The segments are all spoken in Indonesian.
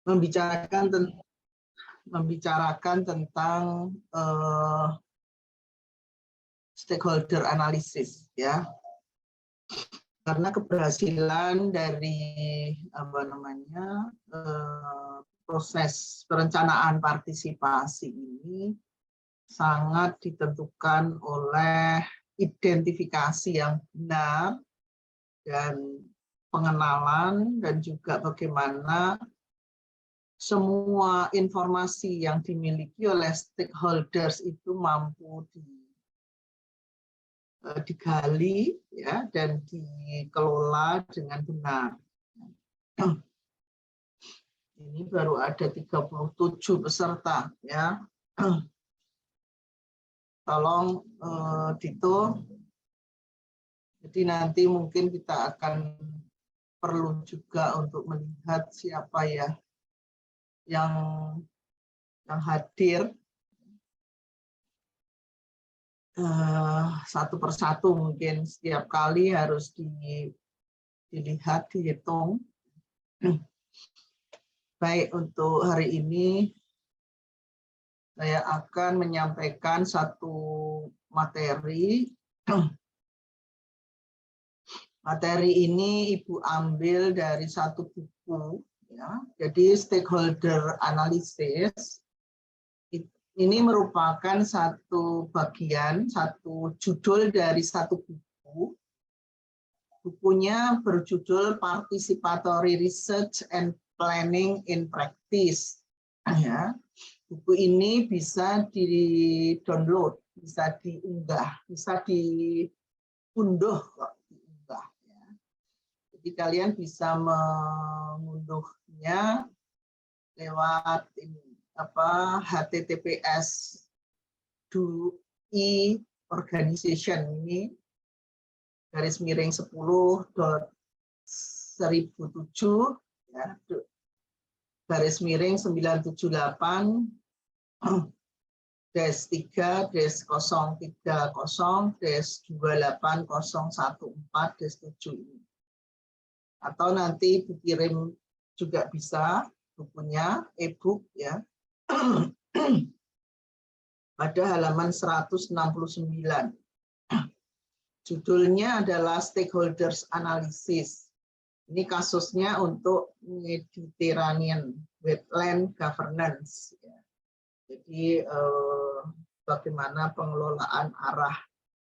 membicarakan tentang stakeholder analysis, ya. Karena keberhasilan dari proses perencanaan partisipasi ini sangat ditentukan oleh identifikasi yang benar dan pengenalan, dan juga bagaimana semua informasi yang dimiliki oleh stakeholders itu mampu digali, ya, dan dikelola dengan benar. Ini baru ada 37 peserta, ya. Tolong Dito. Jadi nanti mungkin kita akan perlu juga untuk melihat siapa ya yang hadir satu persatu, mungkin setiap kali harus dilihat, dihitung. Baik, untuk hari ini saya akan menyampaikan satu materi. Materi ini Ibu ambil dari satu buku, ya. Jadi stakeholder analysis ini merupakan satu bagian, satu judul dari satu buku. Bukunya berjudul Participatory Research and Planning in Practice. Ya. Buku ini bisa di-download, bisa diunggah, bisa diunduh kok, diunggah. Ya. Jadi kalian bisa mengunduhnya lewat ini, HTTPS organization ini /10.1007 ya, /3-030-280114-7 ini. Atau nanti dikirim juga bisa bukunya, e-book, ya. Pada halaman 169. Judulnya adalah Stakeholders Analysis. Ini kasusnya untuk Mediterranean Wetland Governance. Ya. Jadi bagaimana pengelolaan arah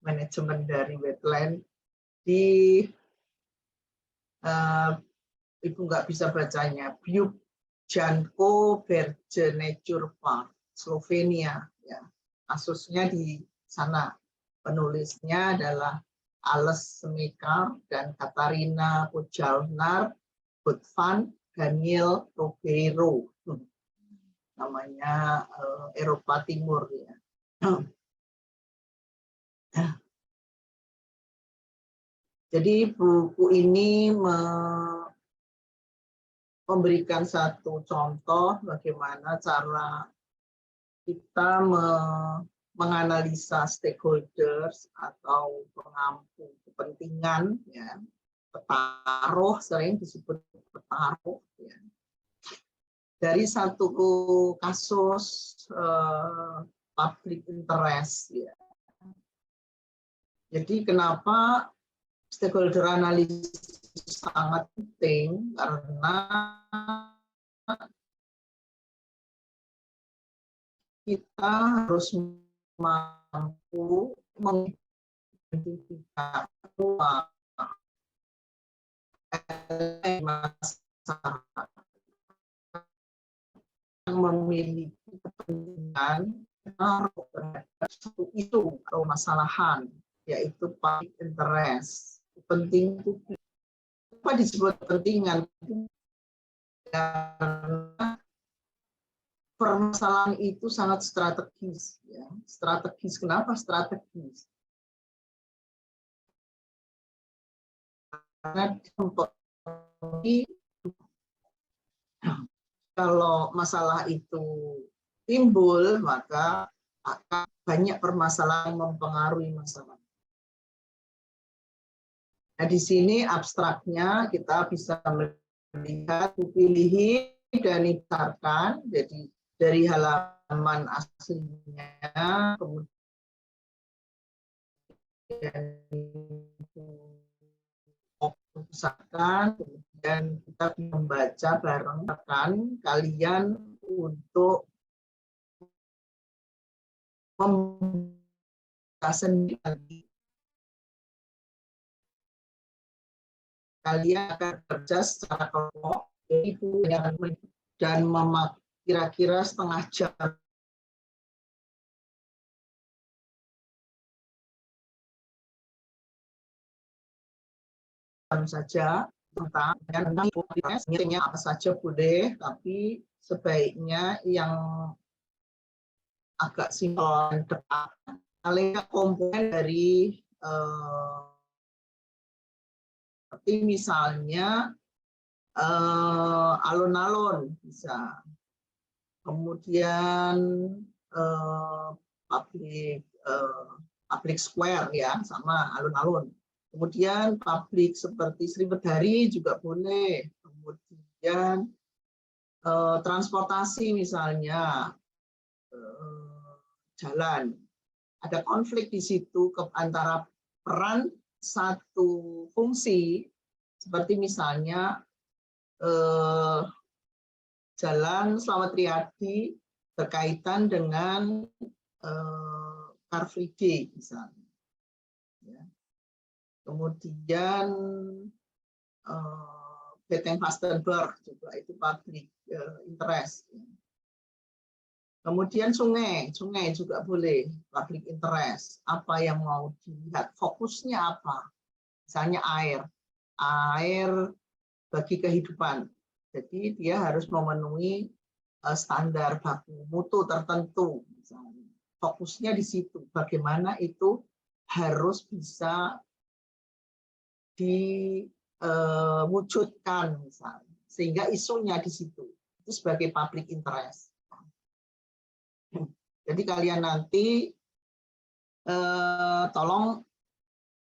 manajemen dari wetland di Ibu nggak bisa bacanya, Bjujanko Berge Nature Park, Slovenia. Ya. Kasusnya di sana. Penulisnya adalah Ales Semekar dan Katarina Pojalnar, Botvan, Daniel Robeiro. Namanya Eropa Timur, ya. Jadi buku ini memberikan satu contoh bagaimana cara kita menganalisa stakeholders atau pengampu kepentingan, ya, petaruh, sering disebut petaruh, ya. Dari satu kasus public interest, ya. Jadi kenapa stakeholder analysis sangat penting, karena kita harus mampu mengidentifikasi masyarakat yang memiliki kepentingan terhadap satu isu atau masalahan, yaitu public interest, kepentingan publik. Apa disebut kepentingan? Karena permasalahan itu sangat strategis. Ya. Strategis, kenapa strategis? Karena kalau masalah itu timbul, maka akan banyak permasalahan mempengaruhi masalah. Nah, di sini abstraknya kita bisa melihat, pilih dan dibesarkan, jadi dari halaman aslinya, kemudian besarkan, kemudian kita membaca bareng kalian untuk membaca sendiri. Kalian akan kerja secara kelompok, dan kira-kira setengah jam saja tentang apa saja boleh, tapi sebaiknya yang agak simpel dan dekat. Kalian komponen dari seperti misalnya alun-alun bisa, kemudian public square ya, sama alun-alun. Kemudian publik seperti Sriwedari juga boleh. Kemudian transportasi misalnya, jalan. Ada konflik di situ antara peran satu fungsi, seperti misalnya Jalan Slamet Riyadi berkaitan dengan Car Free Day misalnya. Ya. Kemudian Beteng Vastenburg juga itu public interest. Kemudian sungai juga boleh public interest. Apa yang mau dilihat, fokusnya apa? Misalnya air bagi kehidupan. Jadi dia harus memenuhi standar baku mutu tertentu. Misalnya. Fokusnya di situ. Bagaimana itu harus bisa diwujudkan misalnya, sehingga isunya di situ itu sebagai public interest. Jadi kalian nanti tolong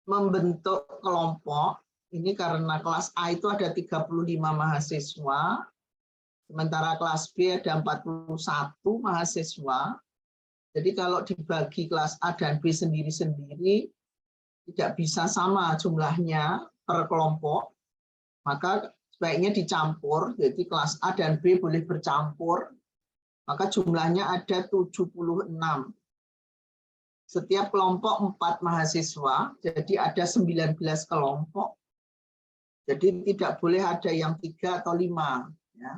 membentuk kelompok ini, karena kelas A itu ada 35 mahasiswa, sementara kelas B ada 41 mahasiswa. Jadi kalau dibagi kelas A dan B sendiri-sendiri tidak bisa sama jumlahnya per kelompok, maka sebaiknya dicampur. Jadi kelas A dan B boleh bercampur, maka jumlahnya ada 76. Setiap kelompok 4 mahasiswa, jadi ada 19 kelompok. Jadi tidak boleh ada yang 3 atau 5. Ya.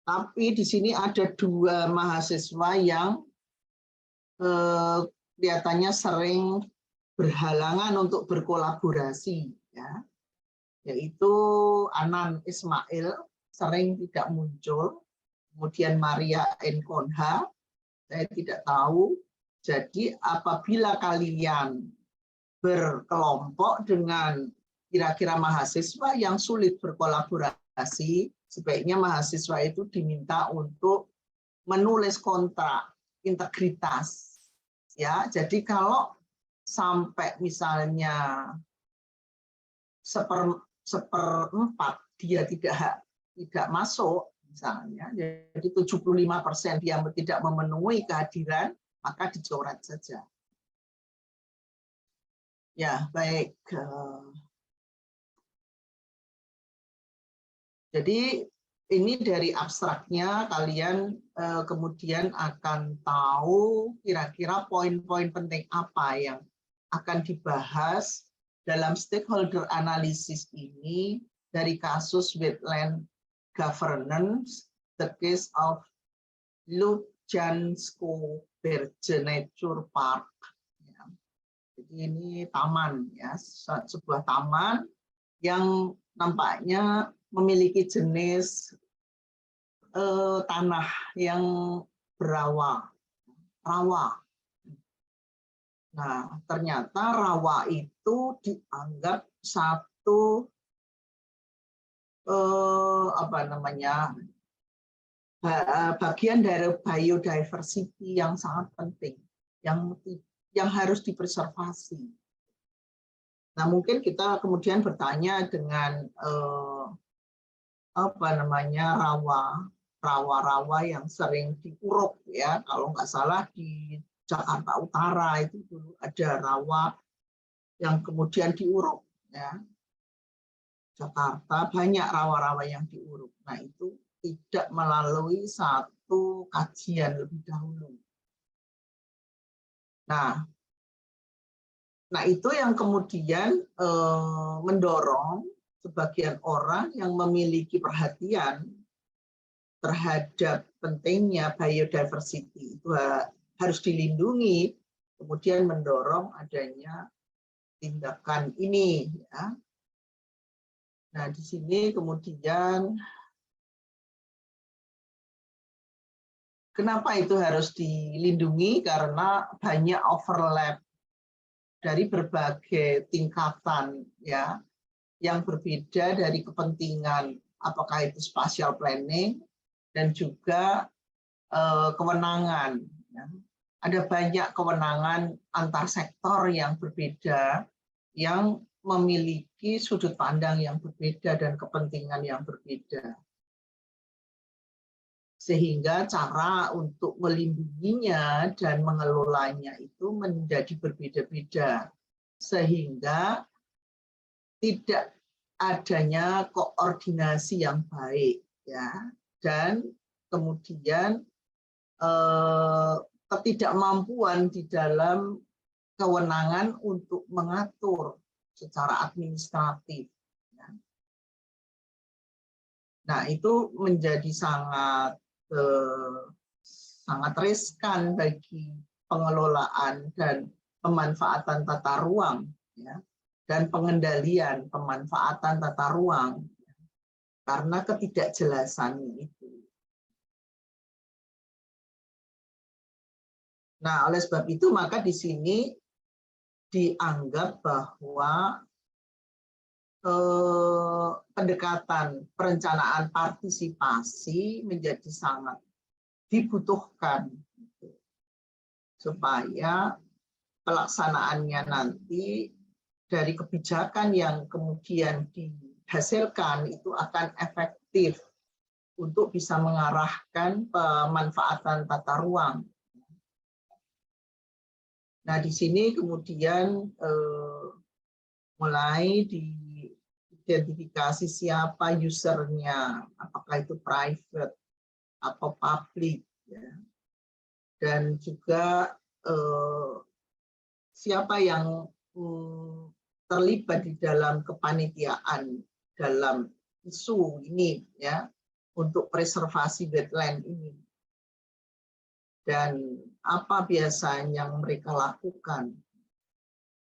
Tapi di sini ada 2 mahasiswa yang kelihatannya sering berhalangan untuk berkolaborasi, ya, yaitu Anan Ismail sering tidak muncul, kemudian Maria Enkonha saya tidak tahu. Jadi apabila kalian berkelompok dengan kira-kira mahasiswa yang sulit berkolaborasi, sebaiknya mahasiswa itu diminta untuk menulis kontrak integritas. Ya, jadi kalau sampai misalnya seperempat dia tidak masuk misalnya, jadi 75% dia tidak memenuhi kehadiran, maka dicoret saja. Ya, baik. Jadi ini dari abstraknya kalian kemudian akan tahu kira-kira poin-poin penting apa yang akan dibahas dalam stakeholder analysis ini dari kasus wetland governance, the case of Lubjansko Berge Nature Park. Ya. Jadi ini taman, ya, sebuah taman yang nampaknya memiliki jenis tanah yang rawa. Nah, ternyata rawa itu dianggap satu bagian dari biodiversity yang sangat penting, yang harus dipreservasi. Nah, mungkin kita kemudian bertanya dengan rawa-rawa yang sering diuruk ya. Kalau nggak salah di Jakarta Utara itu dulu ada rawa yang kemudian diuruk ya. Jakarta banyak rawa-rawa yang diuruk. Nah, itu tidak melalui satu kajian lebih dahulu. Nah itu yang kemudian mendorong sebagian orang yang memiliki perhatian terhadap pentingnya biodiversity itu harus dilindungi, kemudian mendorong adanya tindakan ini. Ya. Nah, di sini kemudian kenapa itu harus dilindungi? Karena banyak overlap dari berbagai tingkatan ya yang berbeda dari kepentingan, apakah itu spatial planning dan juga kewenangan. Ya. Ada banyak kewenangan antar sektor yang berbeda yang memiliki sudut pandang yang berbeda dan kepentingan yang berbeda. Sehingga cara untuk melindunginya dan mengelolanya itu menjadi berbeda-beda. Sehingga tidak adanya koordinasi yang baik ya, dan kemudian ketidakmampuan di dalam kewenangan untuk mengatur secara administratif. Nah, itu menjadi sangat riskan bagi pengelolaan dan pemanfaatan tata ruang ya, dan pengendalian pemanfaatan tata ruang karena ketidakjelasannya itu. Nah, oleh sebab itu maka di sini dianggap bahwa pendekatan perencanaan partisipasi menjadi sangat dibutuhkan supaya pelaksanaannya nanti dari kebijakan yang kemudian dihasilkan itu akan efektif untuk bisa mengarahkan pemanfaatan tata ruang. Nah, di sini kemudian mulai diidentifikasi siapa usernya, apakah itu private atau public, ya. Dan juga siapa yang terlibat di dalam kepanitiaan dalam isu ini, ya, untuk preservasi wetland ini. Dan apa biasanya yang mereka lakukan.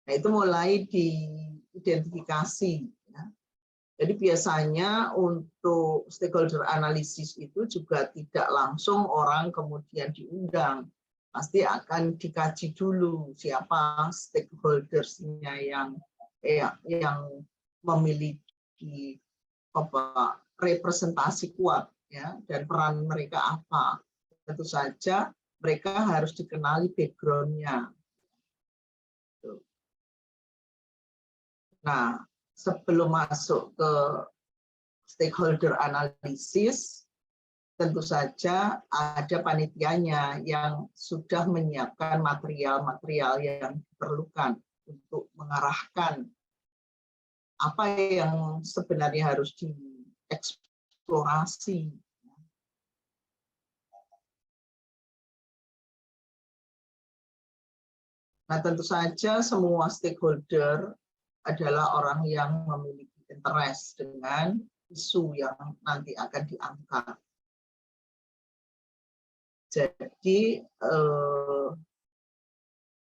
Nah, itu mulai diidentifikasi. Ya. Jadi biasanya untuk stakeholder analisis itu juga tidak langsung orang kemudian diundang. Pasti akan dikaji dulu siapa stakeholdersnya yang memiliki representasi kuat, ya, dan peran mereka apa. Tentu saja mereka harus dikenali background-nya. Nah, sebelum masuk ke stakeholder analisis, tentu saja ada panitianya yang sudah menyiapkan material-material yang diperlukan untuk mengarahkan apa yang sebenarnya harus dieksplorasi. Nah, tentu saja semua stakeholder adalah orang yang memiliki interest dengan isu yang nanti akan diangkat. Jadi,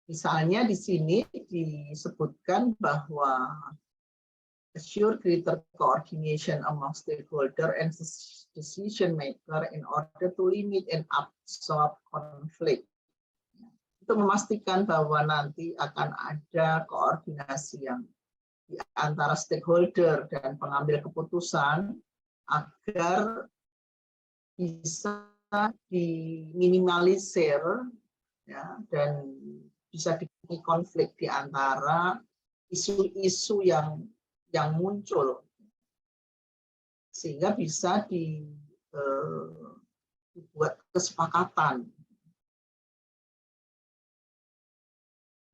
misalnya di sini disebutkan bahwa assure greater coordination among stakeholder and decision maker in order to limit and absorb conflict. Itu memastikan bahwa nanti akan ada koordinasi yang di antara stakeholder dan pengambil keputusan agar bisa diminimalisir, ya, dan bisa dikurangi konflik di antara isu-isu yang muncul sehingga bisa dibuat kesepakatan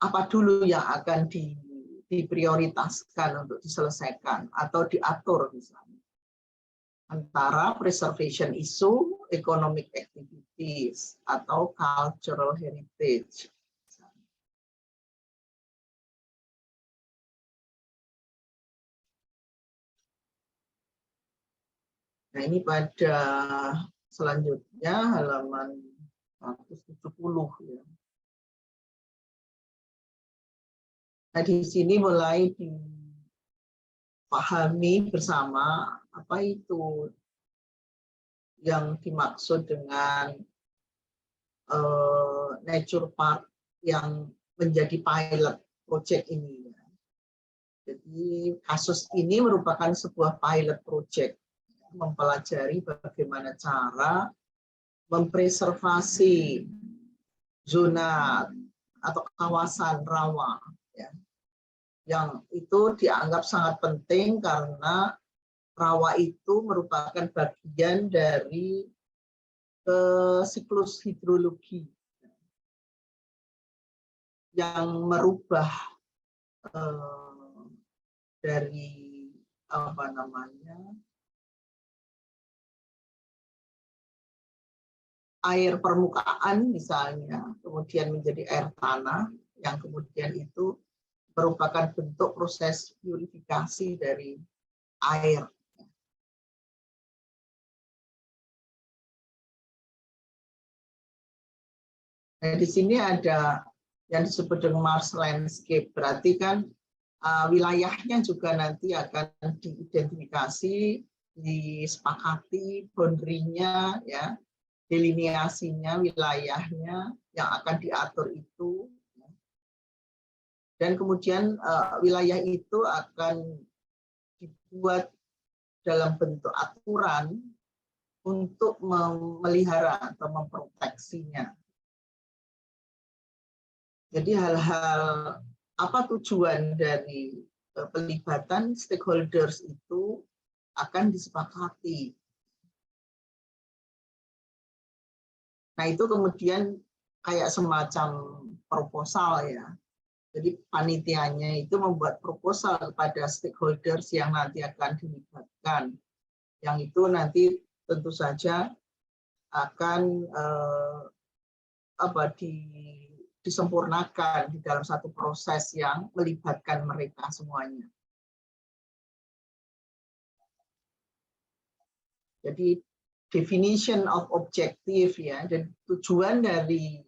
apa dulu yang akan diprioritaskan untuk diselesaikan atau diatur misalnya antara preservation issue, economic activities, atau cultural heritage. Nah, ini pada selanjutnya halaman 170 ya. Nah, di sini mulai dipahami bersama apa itu yang dimaksud dengan nature park yang menjadi pilot project ini. Jadi kasus ini merupakan sebuah pilot project mempelajari bagaimana cara mempreservasi zona atau kawasan rawa ya, yang itu dianggap sangat penting karena rawa itu merupakan bagian dari siklus hidrologi yang merubah dari apa namanya air permukaan misalnya, kemudian menjadi air tanah, yang kemudian itu merupakan bentuk proses purifikasi dari air. Nah, di sini ada yang disebut dengan Mars landscape, berarti kan wilayahnya juga nanti akan diidentifikasi, disepakati boundary-nya ya, delineasinya, wilayahnya yang akan diatur itu, dan kemudian wilayah itu akan dibuat dalam bentuk aturan untuk memelihara atau memproteksinya. Jadi hal-hal apa tujuan dari pelibatan stakeholders itu akan disepakati. Nah, itu kemudian kayak semacam proposal ya. Jadi panitianya itu membuat proposal kepada stakeholders yang nanti akan dilibatkan. Yang itu nanti tentu saja akan disempurnakan di dalam satu proses yang melibatkan mereka semuanya. Jadi definition of objective ya, dan tujuan dari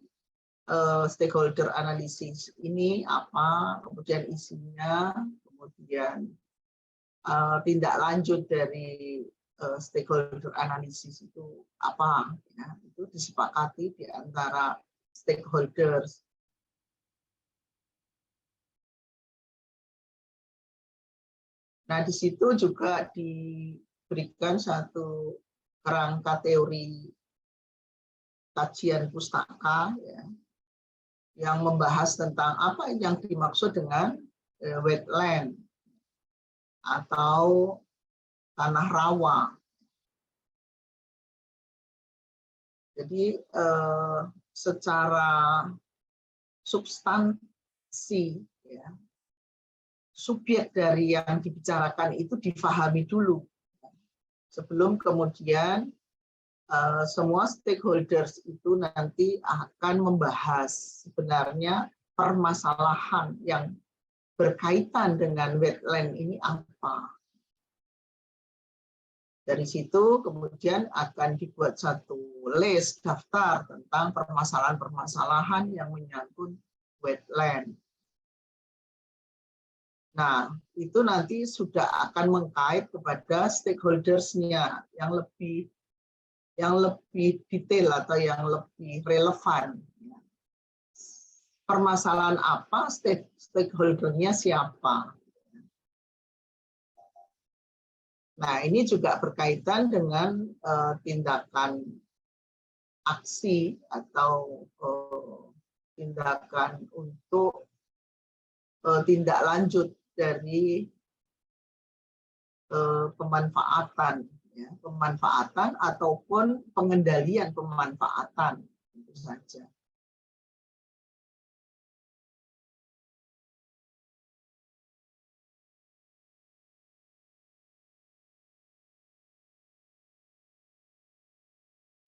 stakeholder analisis ini apa, kemudian isinya, kemudian tindak lanjut dari stakeholder analisis itu apa, ya, itu disepakati di antara stakeholders. Nah, di situ juga diberikan satu kerangka teori kajian pustaka ya, yang membahas tentang apa yang dimaksud dengan wetland atau tanah rawa. Jadi secara substansi ya, subjek dari yang dibicarakan itu difahami dulu sebelum kemudian semua stakeholders itu nanti akan membahas sebenarnya permasalahan yang berkaitan dengan wetland ini apa. Dari situ kemudian akan dibuat satu list daftar tentang permasalahan-permasalahan yang menyangkut wetland. Nah, itu nanti sudah akan mengkait kepada stakeholders-nya yang lebih detail atau yang lebih relevan. Permasalahan apa, stakeholder-nya siapa. Nah, ini juga berkaitan dengan tindakan aksi atau tindakan untuk tindak lanjut dari pemanfaatan ya, pemanfaatan ataupun pengendalian pemanfaatan, tentu saja.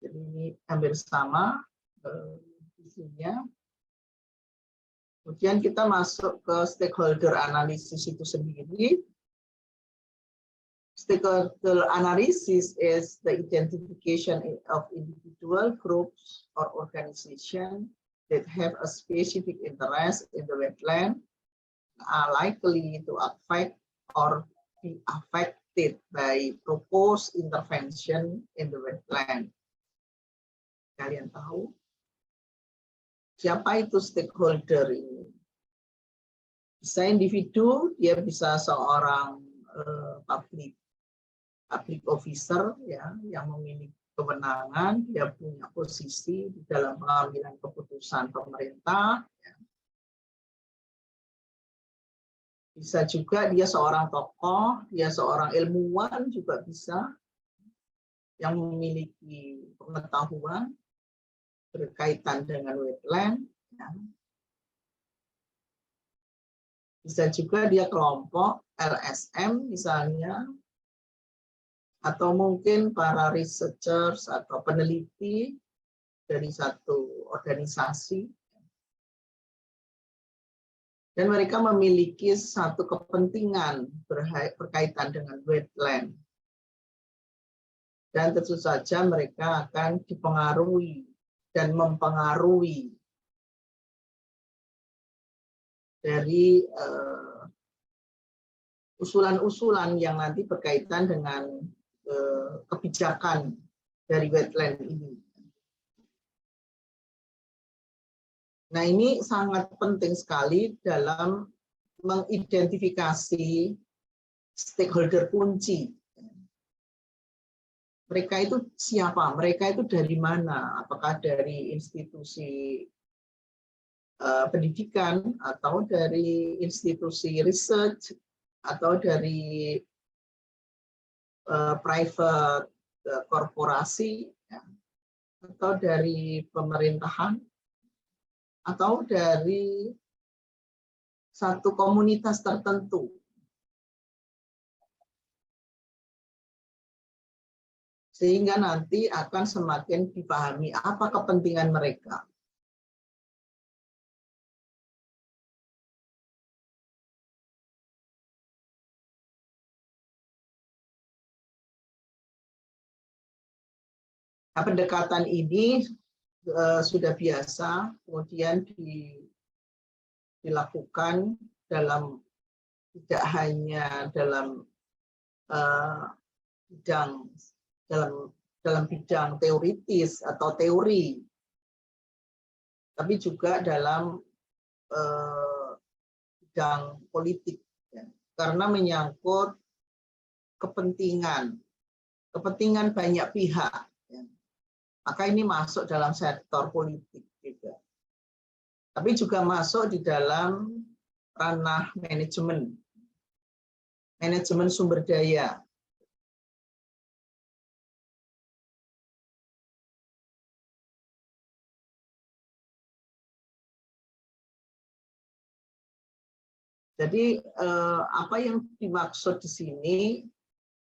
Jadi ini hampir sama isinya. Kemudian kita masuk ke stakeholder analysis itu sendiri. Stakeholder analysis is the identification of individual groups or organizations that have a specific interest in the wetland, are likely to affect or be affected by proposed intervention in the wetland. Kalian tahu siapa itu stakeholder ini? Bisa individu, dia bisa seorang public officer ya, yang memiliki kewenangan, dia punya posisi di dalam pengambilan keputusan pemerintah. Ya. Bisa juga dia seorang tokoh, dia seorang ilmuwan juga bisa, yang memiliki pengetahuan berkaitan dengan wetland. Ya. Bisa juga dia kelompok LSM misalnya, atau mungkin para researchers atau peneliti dari satu organisasi. Dan mereka memiliki satu kepentingan berkaitan dengan wetland. Dan tentu saja mereka akan dipengaruhi dan mempengaruhi dari usulan-usulan yang nanti berkaitan dengan kebijakan dari wetland ini. Nah, ini sangat penting sekali dalam mengidentifikasi stakeholder kunci. Mereka itu siapa? Mereka itu dari mana? Apakah dari institusi pendidikan, atau dari institusi research, atau dari private korporasi, ya, atau dari pemerintahan, atau dari satu komunitas tertentu. Sehingga nanti akan semakin dipahami apa kepentingan mereka. Nah, pendekatan ini sudah biasa, kemudian dilakukan dalam, tidak hanya dalam bidang teoritis atau teori, tapi juga dalam bidang politik, ya, karena menyangkut kepentingan banyak pihak. Ya. Maka ini masuk dalam sektor politik juga. Tapi juga masuk di dalam ranah manajemen sumber daya. Jadi apa yang dimaksud di sini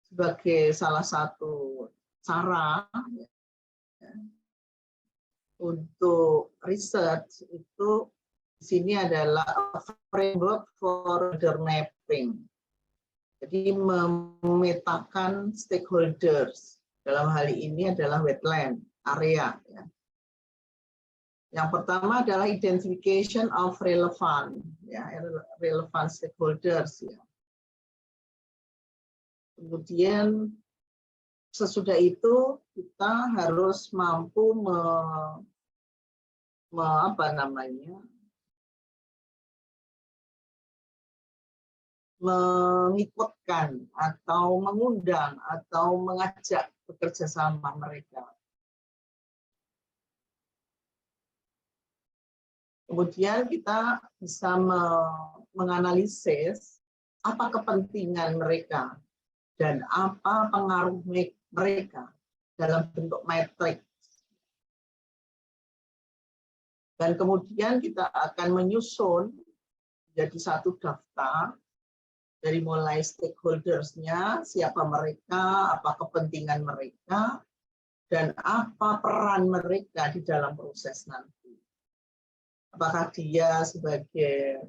sebagai salah satu cara ya, untuk research itu di sini adalah framework for border mapping. Jadi memetakan stakeholders, dalam hal ini adalah wetland area. Ya. Yang pertama adalah identification of relevant, ya, relevant stakeholders. Ya. Kemudian sesudah itu kita harus mampu mengikutkan atau mengundang atau mengajak bekerja sama mereka. Kemudian kita bisa menganalisis apa kepentingan mereka dan apa pengaruh mereka dalam bentuk metrik. Dan kemudian kita akan menyusun jadi satu daftar dari mulai stakeholders-nya, siapa mereka, apa kepentingan mereka, dan apa peran mereka di dalam proses nanti. Apakah dia sebagai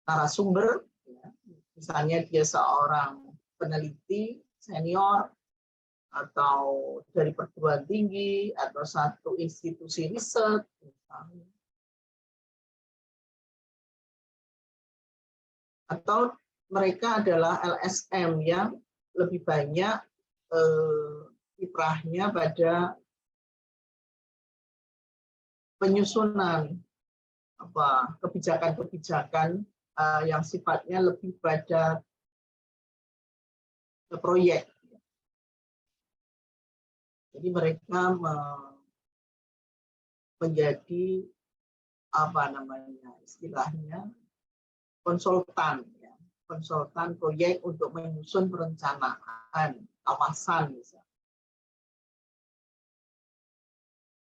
narasumber, ya, misalnya dia seorang peneliti senior, atau dari perguruan tinggi, atau satu institusi riset, misalnya. Atau mereka adalah LSM yang lebih banyak kiprahnya pada penyusunan kebijakan-kebijakan yang sifatnya lebih pada proyek. Jadi mereka menjadi istilahnya konsultan, ya. Konsultan proyek untuk menyusun perencanaan kawasan misalnya.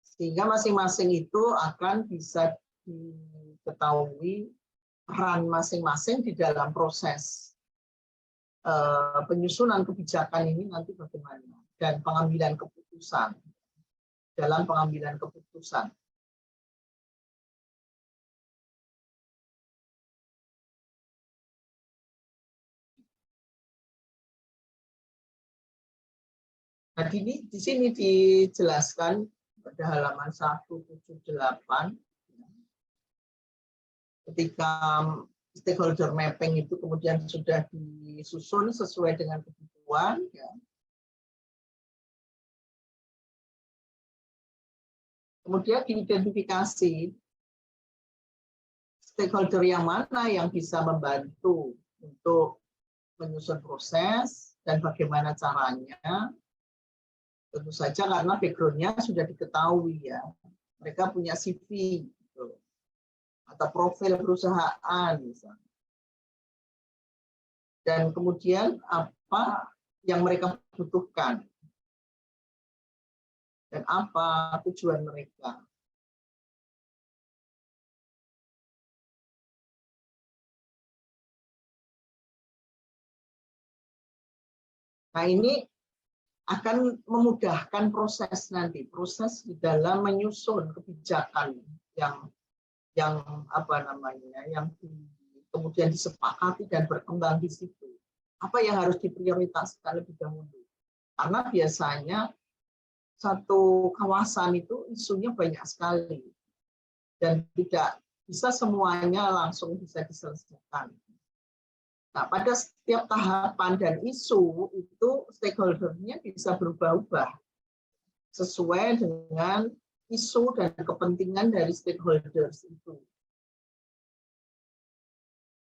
Sehingga masing-masing itu akan bisa diketahui peran masing-masing di dalam proses penyusunan kebijakan ini nanti bagaimana, dan pengambilan keputusan, dalam pengambilan keputusan. Nah, di sini dijelaskan pada halaman 178, ketika stakeholder mapping itu kemudian sudah disusun sesuai dengan kebutuhan, ya. Kemudian diidentifikasi stakeholder yang mana yang bisa membantu untuk menyusun proses dan bagaimana caranya. Tentu saja karena background-nya sudah diketahui, ya. Mereka punya CV gitu, atau profil perusahaan misalnya. Dan kemudian apa yang mereka butuhkan dan apa tujuan mereka. Nah, ini akan memudahkan proses nanti, proses di dalam menyusun kebijakan yang kemudian disepakati dan berkembang di situ. Apa yang harus diprioritaskan lebih dahulu? Karena biasanya satu kawasan itu isunya banyak sekali dan tidak bisa semuanya langsung bisa diselesaikan. Nah, pada setiap tahapan dan isu itu stakeholder-nya bisa berubah-ubah sesuai dengan isu dan kepentingan dari stakeholders itu.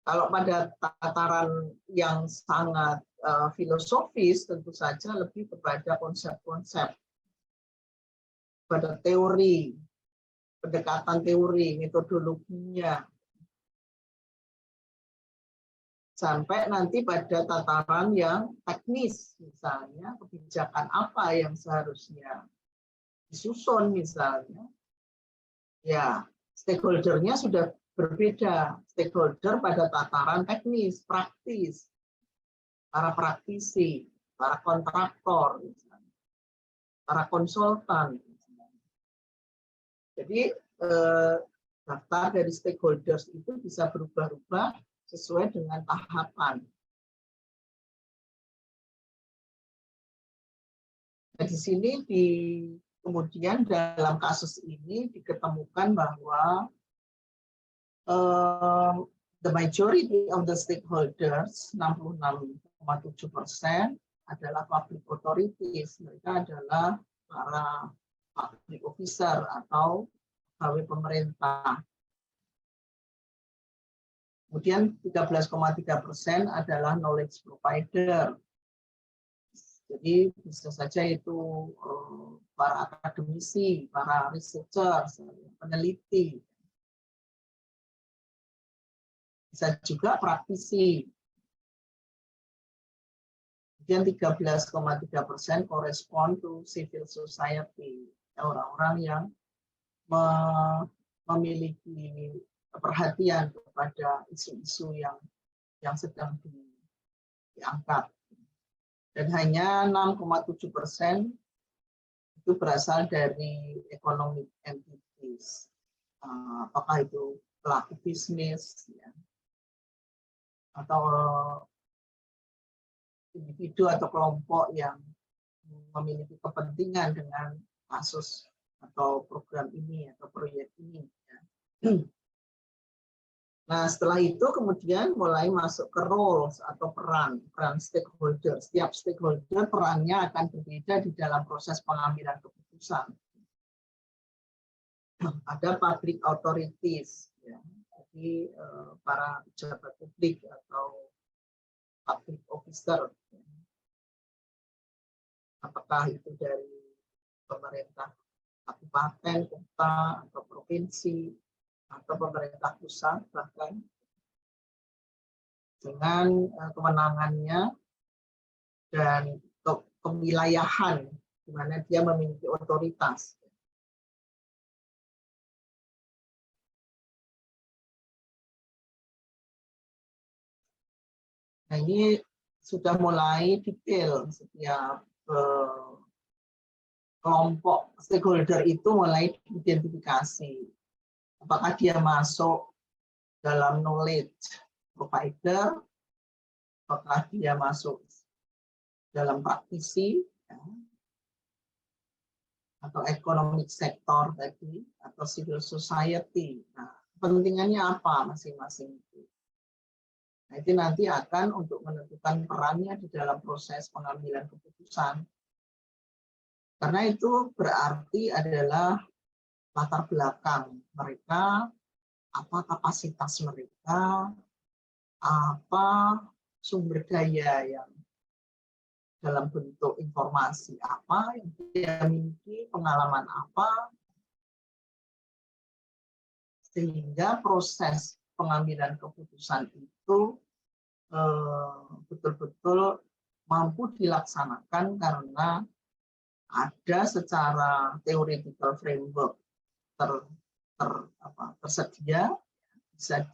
Kalau pada tataran yang sangat filosofis, tentu saja lebih kepada konsep-konsep, pada teori, pendekatan teori, metodologinya, sampai nanti pada tataran yang teknis, misalnya kebijakan apa yang seharusnya disusun misalnya, ya stakeholder-nya sudah berbeda. Stakeholder pada tataran teknis, praktis, para praktisi, para kontraktor, misalnya, para konsultan. Misalnya. Jadi daftar dari stakeholders itu bisa berubah-ubah sesuai dengan tahapan. Nah, di sini kemudian dalam kasus ini diketemukan bahwa the majority of the stakeholders, 66,7%, adalah public authorities. Mereka adalah para public officer atau pegawai pemerintah. Kemudian 13,3% adalah knowledge provider. Jadi bisa saja itu para akademisi, para researcher, peneliti. Bisa juga praktisi. Kemudian 13,3% correspond to civil society, orang-orang yang memiliki perhatian kepada isu-isu yang sedang diangkat. Dan hanya 6,7% itu berasal dari economic entities. Apakah itu pelaku bisnis, ya, atau individu atau kelompok yang memiliki kepentingan dengan kasus atau program ini atau proyek ini. Ya. Nah, setelah itu kemudian mulai masuk ke roles atau peran stakeholder. Setiap stakeholder perannya akan berbeda di dalam proses pengambilan keputusan. Ada public authorities, ya. Jadi para pejabat publik atau public officer, ya. Apakah itu dari pemerintah kabupaten, kota, atau provinsi, atau pemerintah pusat, bahkan dengan kewenangannya dan kewilayahan di mana dia memiliki otoritas. Nah, ini sudah mulai detail setiap kelompok stakeholder itu mulai diidentifikasi. Apakah dia masuk dalam knowledge provider, apakah dia masuk dalam praktisi, ya, atau economic sector tadi, atau civil society. Nah, kepentingannya apa masing-masing itu. Nah, itu nanti akan untuk menentukan perannya di dalam proses pengambilan keputusan. Karena itu berarti adalah latar belakang mereka, apa kapasitas mereka, apa sumber daya yang dalam bentuk informasi apa yang dia miliki, pengalaman apa, sehingga proses pengambilan keputusan itu betul-betul mampu dilaksanakan karena ada secara theoretical framework tersedia, bisa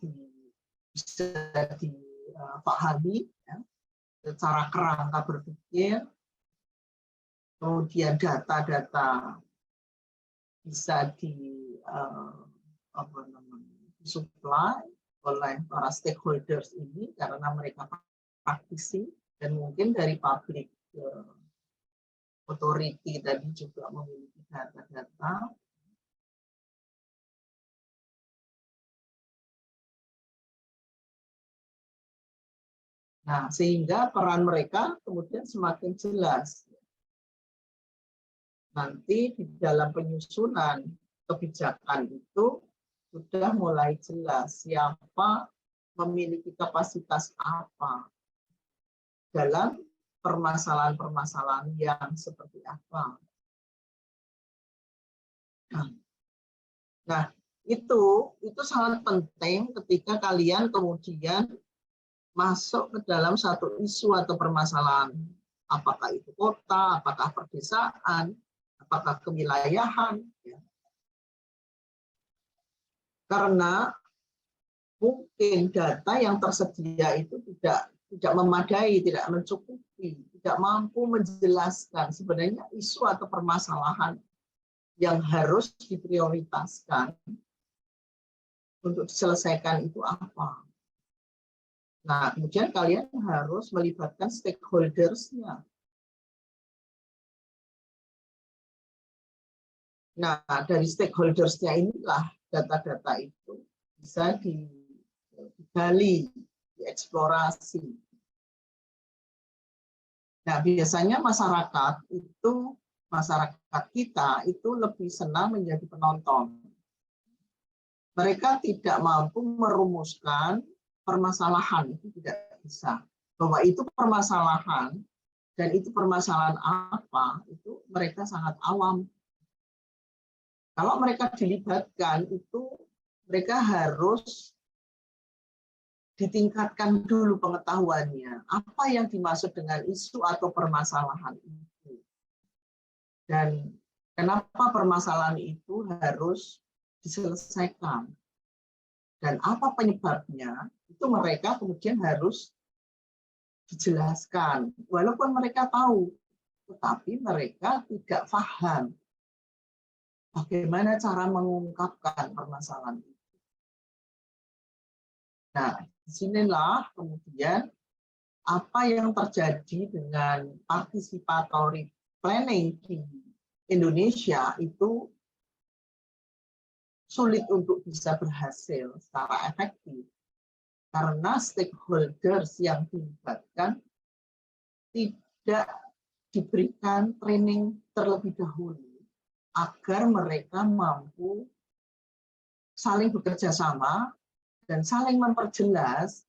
dipahami, ya, secara kerangka berpikir, kemudian data-data bisa disuplai oleh para stakeholders ini karena mereka praktisi, dan mungkin dari public authority tadi juga memiliki data-data. Nah, sehingga peran mereka kemudian semakin jelas. Nanti di dalam penyusunan kebijakan itu sudah mulai jelas siapa memiliki kapasitas apa dalam permasalahan-permasalahan yang seperti apa. Nah, itu sangat penting ketika kalian kemudian masuk ke dalam satu isu atau permasalahan, apakah itu kota, apakah perdesaan, apakah kewilayahan, ya. Karena mungkin data yang tersedia itu tidak memadai, tidak mencukupi, tidak mampu menjelaskan sebenarnya isu atau permasalahan yang harus diprioritaskan untuk diselesaikan itu apa. Nah, kemudian kalian harus melibatkan stakeholders-nya. Nah, dari stakeholders-nya inilah data-data itu bisa digali, dieksplorasi. Nah, biasanya masyarakat kita itu lebih senang menjadi penonton. Mereka tidak mampu merumuskan permasalahan, itu tidak bisa. Bahwa itu permasalahan dan itu permasalahan apa, itu mereka sangat awam. Kalau mereka dilibatkan itu mereka harus ditingkatkan dulu pengetahuannya. Apa yang dimaksud dengan isu atau permasalahan itu. Dan kenapa permasalahan itu harus diselesaikan. Dan apa penyebabnya, itu mereka kemudian harus dijelaskan. Walaupun mereka tahu, tetapi mereka tidak paham bagaimana cara mengungkapkan permasalahan itu. Nah, disinilah kemudian apa yang terjadi dengan participatory planning di Indonesia itu sulit untuk bisa berhasil secara efektif karena stakeholders yang dilibatkan tidak diberikan training terlebih dahulu agar mereka mampu saling bekerja sama dan saling memperjelas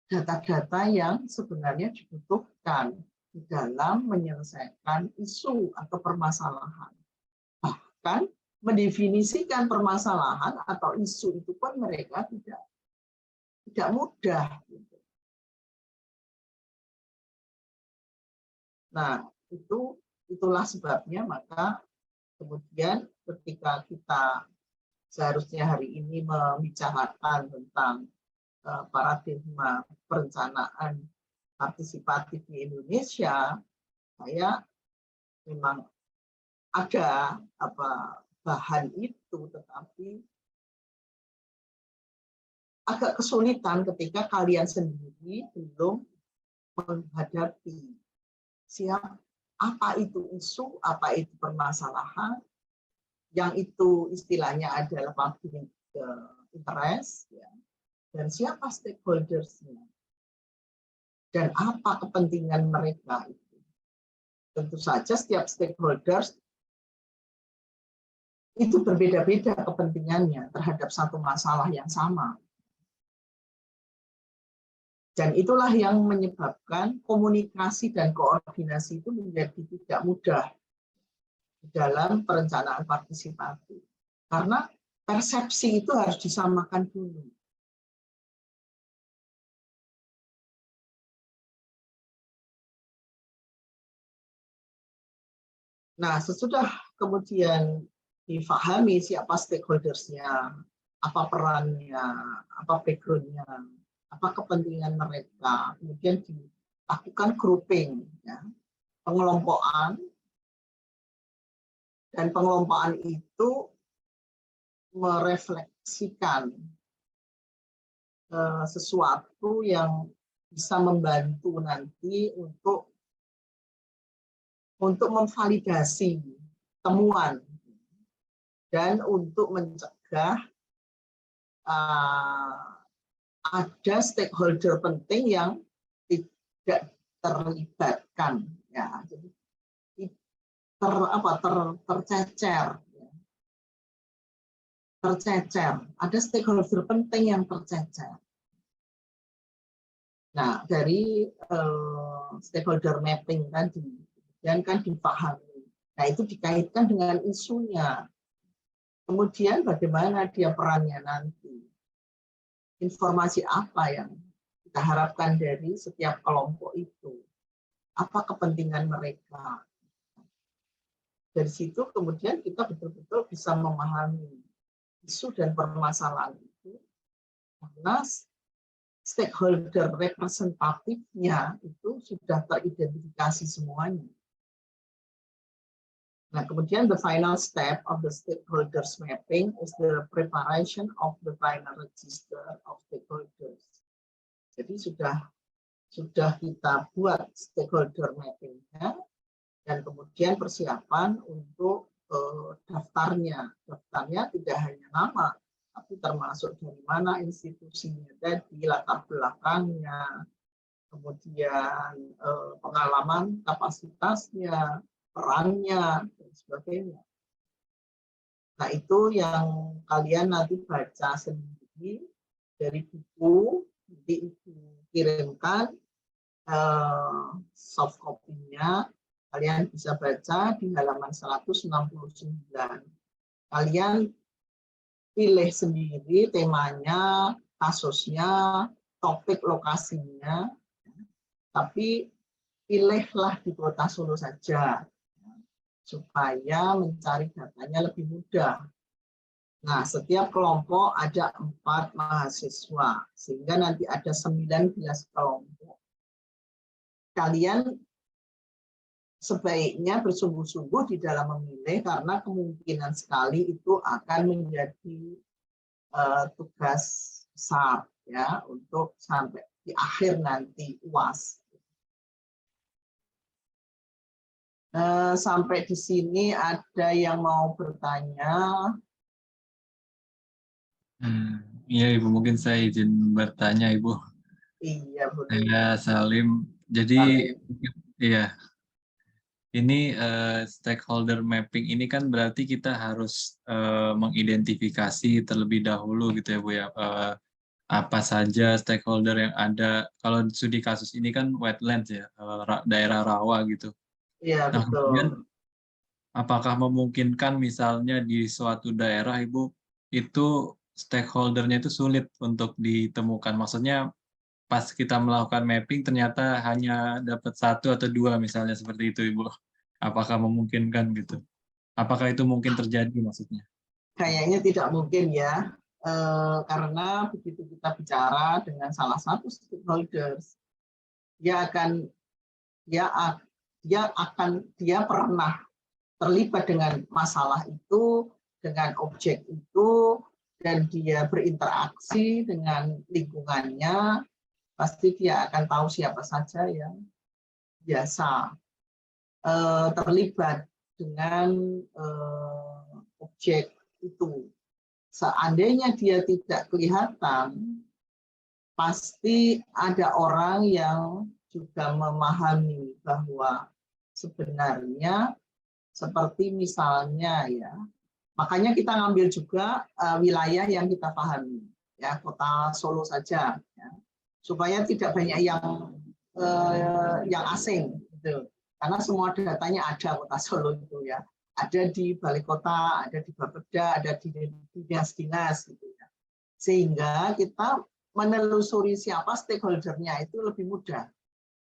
data-data yang sebenarnya dibutuhkan di dalam menyelesaikan isu atau permasalahan. Bahkan mendefinisikan permasalahan atau isu itu pun mereka tidak mudah. Nah, itulah sebabnya maka kemudian ketika kita seharusnya hari ini membicarakan tentang paradigma perencanaan partisipatif di Indonesia, saya memang ada bahan itu, tetapi agak kesulitan ketika kalian sendiri belum menghadapi apa itu isu, apa itu permasalahan, yang itu istilahnya adalah public interest, ya. Dan siapa stakeholders-nya, dan apa kepentingan mereka itu. Tentu saja setiap stakeholders itu berbeda-beda kepentingannya terhadap satu masalah yang sama. Dan itulah yang menyebabkan komunikasi dan koordinasi itu menjadi tidak mudah dalam perencanaan partisipatif. Karena persepsi itu harus disamakan dulu. Nah, sesudah kemudian difahami siapa stakeholders-nya, apa perannya, apa background-nya, apa kepentingan mereka, kemudian dilakukan grouping, ya, pengelompokan, dan pengelompokan itu merefleksikan sesuatu yang bisa membantu nanti untuk memvalidasi temuan dan untuk mencegah ada stakeholder penting yang tidak terlibatkan, ya, jadi tercecer, ada stakeholder penting yang tercecer. Nah, dari stakeholder mapping tadi, dan kan dipahami. Nah, itu dikaitkan dengan isunya. Kemudian bagaimana dia perannya nanti? Informasi apa yang kita harapkan dari setiap kelompok itu? Apa kepentingan mereka? Dari situ kemudian kita betul-betul bisa memahami isu dan permasalahan itu, karena stakeholder representatifnya itu sudah teridentifikasi semuanya. Nah, kemudian the final step of the stakeholders mapping is the preparation of the final register of stakeholders. Jadi sudah kita buat stakeholder mappingnya, dan kemudian persiapan untuk daftarnya. Daftarnya tidak hanya nama, tapi termasuk dari mana institusinya tadi, latar belakangnya, kemudian pengalaman, kapasitasnya, perannya, dan sebagainya. Nah, itu yang kalian nanti baca sendiri dari buku, nanti kirimkan soft copy-nya, kalian bisa baca di halaman 169. Kalian pilih sendiri temanya, kasusnya, topik lokasinya, tapi pilihlah di kota Solo saja supaya mencari datanya lebih mudah. Nah, setiap kelompok ada 4 mahasiswa, sehingga nanti ada 19 kelompok. Kalian sebaiknya bersungguh-sungguh di dalam memilih, karena kemungkinan sekali itu akan menjadi tugas besar ya untuk sampai di akhir nanti UAS. Sampai di sini ada yang mau bertanya? Iya Ibu, mungkin saya izin bertanya Ibu. Iya, boleh. Saya Salim. Jadi iya, ini stakeholder mapping ini kan berarti kita harus mengidentifikasi terlebih dahulu gitu ya Bu ya. Apa saja stakeholder yang ada. Kalau studi kasus ini kan wetlands ya, daerah rawa gitu. Iya, Nah, kemudian betul. apakah memungkinkan misalnya di suatu daerah Ibu itu stakeholdernya itu sulit untuk ditemukan? Maksudnya pas kita melakukan mapping ternyata hanya dapat 1 atau 2 misalnya seperti itu Ibu. Apakah memungkinkan gitu? Apakah itu mungkin terjadi maksudnya? Kayaknya tidak mungkin ya, karena begitu kita bicara dengan salah satu stakeholders, dia pernah terlibat dengan masalah itu, dengan objek itu, dan dia berinteraksi dengan lingkungannya, pasti dia akan tahu siapa saja yang biasa terlibat dengan objek itu. Seandainya dia tidak kelihatan, pasti ada orang yang juga memahami bahwa sebenarnya seperti misalnya ya, makanya kita ngambil juga wilayah yang kita pahami, ya kota Solo saja, ya, supaya tidak banyak yang asing, gitu. Karena semua datanya ada kota Solo itu ya, ada di balai kota, ada di Bapeda, ada di dinas-dinas, gitu ya. Sehingga kita menelusuri siapa stakeholdernya itu lebih mudah.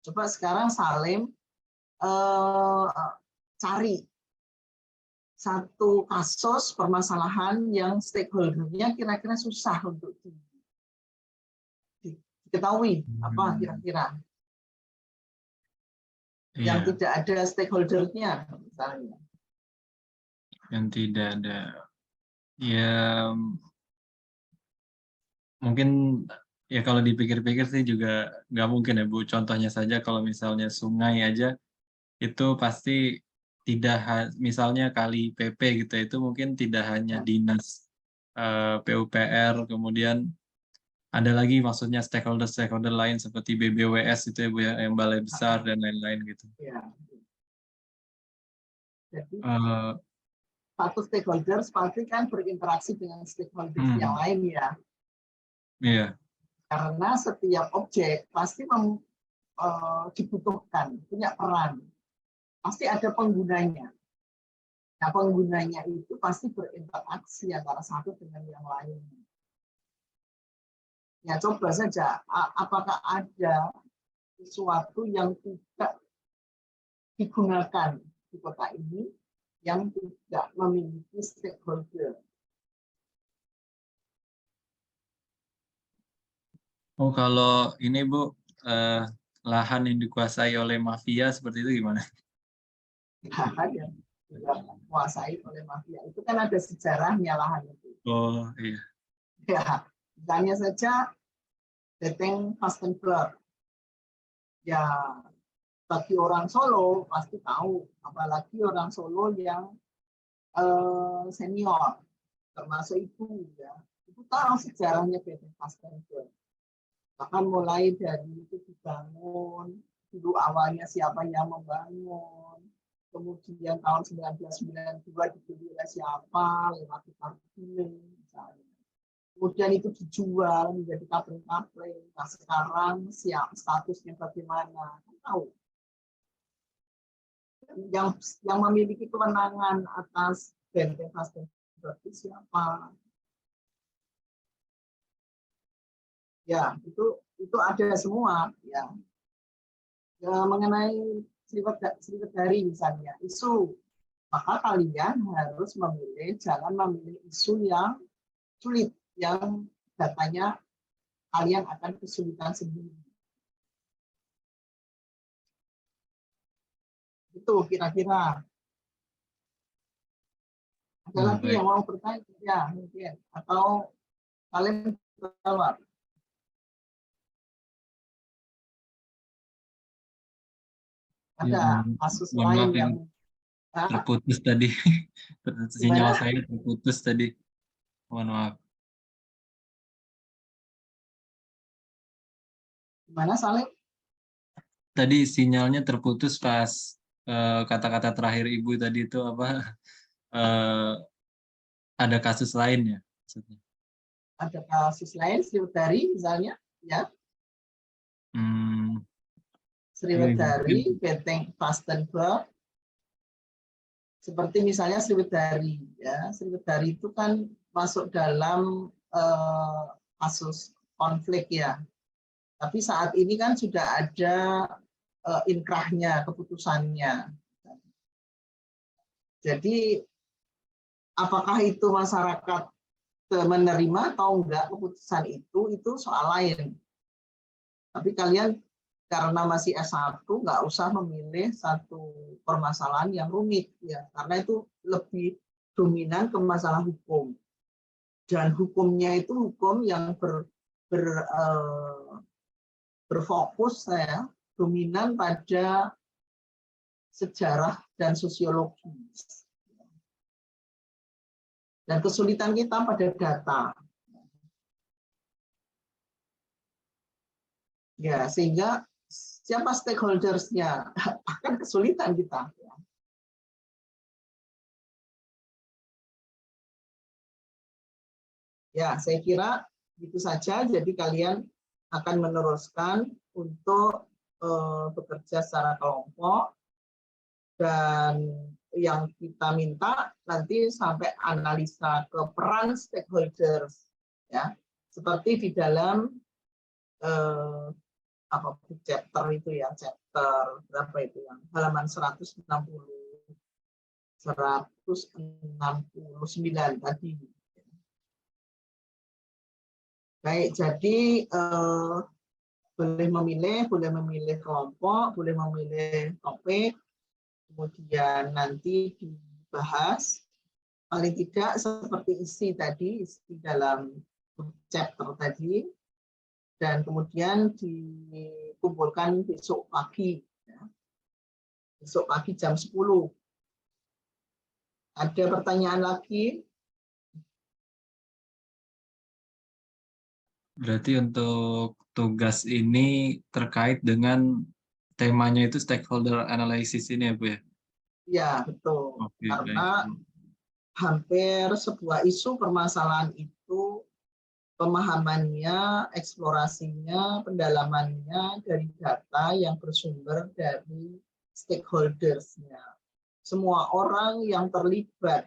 Coba sekarang Salim cari satu kasus permasalahan yang stakeholdernya kira-kira susah untuk diketahui apa kira-kira yang Iya, tidak ada stakeholdernya misalnya. yang tidak ada. Ya, mungkin ya kalau dipikir-pikir sih juga nggak mungkin ya Bu. Contohnya saja kalau misalnya sungai aja itu pasti tidak misalnya kali PP gitu ya, itu mungkin tidak hanya dinas PUPR, kemudian ada lagi maksudnya stakeholder lain seperti BBWS itu ya Bu ya, yang balai besar dan lain-lain gitu. Ya. Jadi Eh, satu stakeholders pasti kan berinteraksi dengan stakeholders yang hmm, lain ya. iya, Karena setiap objek pasti dibutuhkan, punya peran. Pasti ada penggunanya. Nah, penggunanya itu pasti berinteraksi antara satu dengan yang lain. Ya, coba saja, apakah ada sesuatu yang tidak digunakan di kota ini yang tidak memiliki stakeholder? oh kalau ini Bu, eh, lahan yang dikuasai oleh mafia seperti itu gimana? Lahan yang dikuasai oleh mafia. Itu kan ada sejarahnya lahan itu. Oh iya. Ya, misalnya saja Beteng Fastenberg. Ya, bagi orang Solo pasti tahu, apalagi orang Solo yang senior, termasuk ibu ya, itu tahu sejarahnya Beteng Fastenberg. Bahkan mulai dari itu dibangun, dulu awalnya siapa yang membangun, kemudian tahun 1992 dibeli oleh siapa, lewat tukar guling misalnya. Kemudian itu dijual menjadi kapling-kapling. Nah sekarang statusnya bagaimana? Kan tahu. Yang memiliki kewenangan atas benteng Fastenberg itu siapa? Ya, itu ada semua ya. Mengenai Sriwedari misalnya isu, maka kalian harus memilih, jangan memilih isu yang sulit, yang datanya kalian akan kesulitan sendiri. Itu kira-kira. Ada lagi baik. yang mau bertanya? Ya, mungkin. Atau kalian jawab. Ada Yang kasus mohon lain maaf yang yang terputus tadi. Sinyal gimana? saya terputus tadi. Mohon maaf. Gimana Saling? Tadi sinyalnya terputus pas kata-kata terakhir Ibu tadi itu apa? eh, ada kasus lain ya maksudnya. Ada kasus lain Sriwedari misalnya, ya. Hmm, ini mungkin Sriwedari, Benteng Vastenburg, seperti misalnya Sriwedari, ya. Sriwedari itu kan masuk dalam kasus konflik ya. Tapi saat ini kan sudah ada inkrahnya, keputusannya. Jadi apakah itu masyarakat menerima atau enggak keputusan itu soal lain. Tapi kalian karena masih S1 nggak usah memilih satu permasalahan yang rumit ya, karena itu lebih dominan ke masalah hukum. Dan hukumnya itu hukum yang berfokus ya, dominan pada sejarah dan sosiologi. Dan kesulitan kita pada data. Ya, sehingga siapa stakeholders-nya akan kesulitan kita. Ya, saya kira itu saja. Jadi kalian akan meneruskan untuk bekerja secara kelompok, dan yang kita minta nanti sampai analisa ke peran stakeholders, ya, seperti di dalam chapter itu ya, chapter berapa itu yang halaman 169 tadi. Baik, jadi boleh memilih kelompok, boleh memilih topik, kemudian nanti dibahas, paling tidak seperti isi tadi, isi dalam chapter tadi, dan kemudian dikumpulkan besok pagi, ya. Besok pagi jam 10. Ada pertanyaan lagi? berarti untuk tugas ini terkait dengan temanya itu stakeholder analysis ini ya Bu ya? Ya, betul. Oke, baik. Karena hampir sebuah isu permasalahan itu pemahamannya, eksplorasinya, pendalamannya dari data yang bersumber dari stakeholders-nya. Semua orang yang terlibat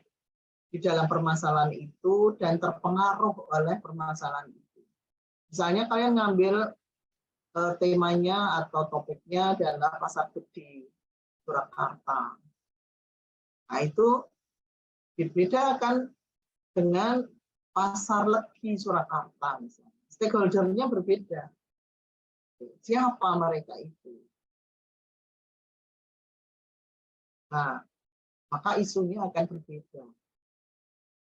di dalam permasalahan itu dan terpengaruh oleh permasalahan itu. Misalnya kalian ngambil temanya atau topiknya adalah Pasar Gede, Surakarta. Nah, itu dibedakan dengan Pasar Legi Surakarta misalnya. Stakeholder-nya berbeda. Siapa mereka itu? Nah, maka isunya akan berbeda.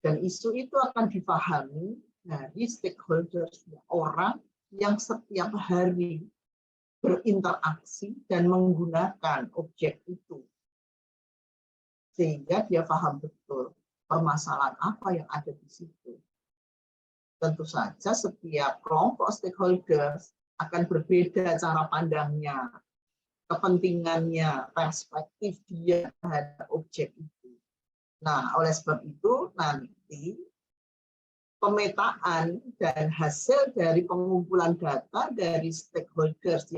Dan isu itu akan dipahami dari stakeholders, orang yang setiap hari berinteraksi dan menggunakan objek itu. Sehingga dia paham betul permasalahan apa yang ada di situ. Tentu saja setiap kelompok stakeholders akan berbeda cara pandangnya, kepentingannya, perspektif dia terhadap objek itu. Nah, oleh sebab itu nanti pemetaan dan hasil dari pengumpulan data dari stakeholders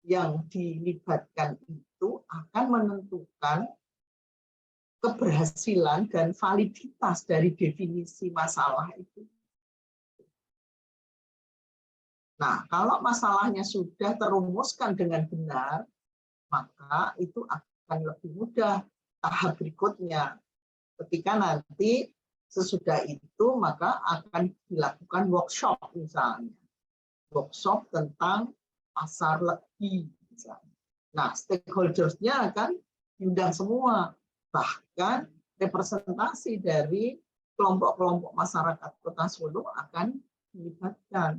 yang dilibatkan itu akan menentukan keberhasilan dan validitas dari definisi masalah itu. Nah, kalau masalahnya sudah terumuskan dengan benar, maka itu akan lebih mudah tahap berikutnya. Ketika nanti sesudah itu, maka akan dilakukan workshop misalnya. Workshop tentang pasar legi misalnya. Nah, stakeholders-nya akan diundang semua. Bahkan representasi dari kelompok-kelompok masyarakat Kota Solo akan dilibatkan.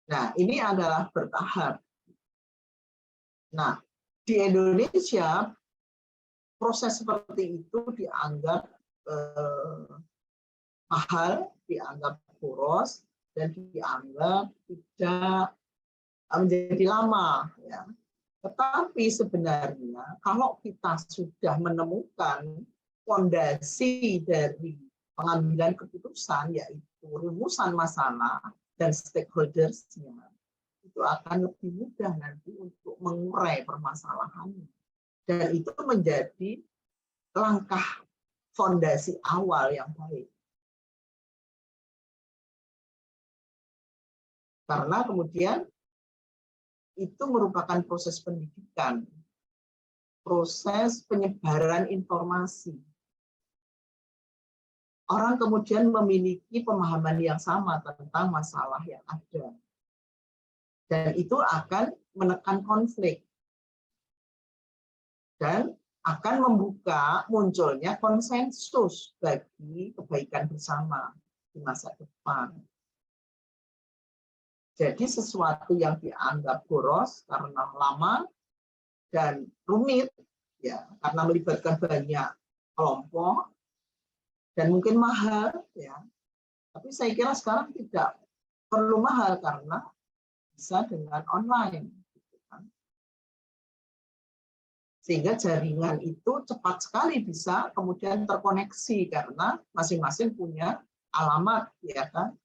Nah, ini adalah bertahap. Nah, di Indonesia proses seperti itu dianggap mahal, dianggap boros, dan dianggap tidak menjadi lama. Ya. Tetapi sebenarnya kalau kita sudah menemukan fondasi dari pengambilan keputusan, yaitu rumusan masalah dan stakeholders-nya, itu akan lebih mudah nanti untuk mengurai permasalahannya. Dan itu menjadi langkah fondasi awal yang baik. Karena kemudian itu merupakan proses pendidikan, proses penyebaran informasi. Orang kemudian memiliki pemahaman yang sama tentang masalah yang ada. Dan itu akan menekan konflik. Dan akan membuka munculnya konsensus bagi kebaikan bersama di masa depan. Jadi sesuatu yang dianggap boros karena lama dan rumit, ya, karena melibatkan banyak kelompok dan mungkin mahal, ya. Tapi saya kira sekarang tidak perlu mahal karena bisa dengan online. Gitu kan. Sehingga jaringan itu cepat sekali bisa kemudian terkoneksi karena masing-masing punya alamat, ya kan.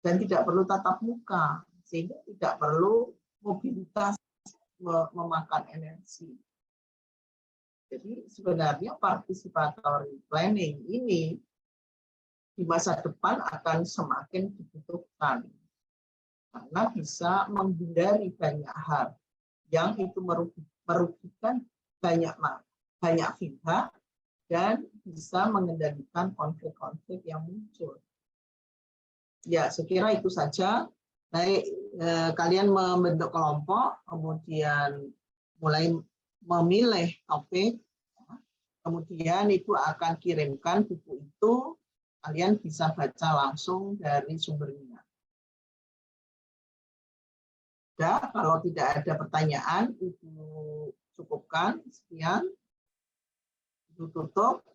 Dan tidak perlu tatap muka, sehingga tidak perlu mobilitas memakan energi. Jadi sebenarnya participatory planning ini di masa depan akan semakin dibutuhkan karena bisa menghindari banyak hal yang itu merugikan banyak pihak dan bisa mengendalikan konflik-konflik yang muncul. Ya, saya kira itu saja. Baik, kalian membentuk kelompok, kemudian mulai memilih topik, kemudian ibu akan kirimkan buku itu, kalian bisa baca langsung dari sumbernya. Ya, kalau tidak ada pertanyaan, ibu cukupkan. Sekian, ibu tutup.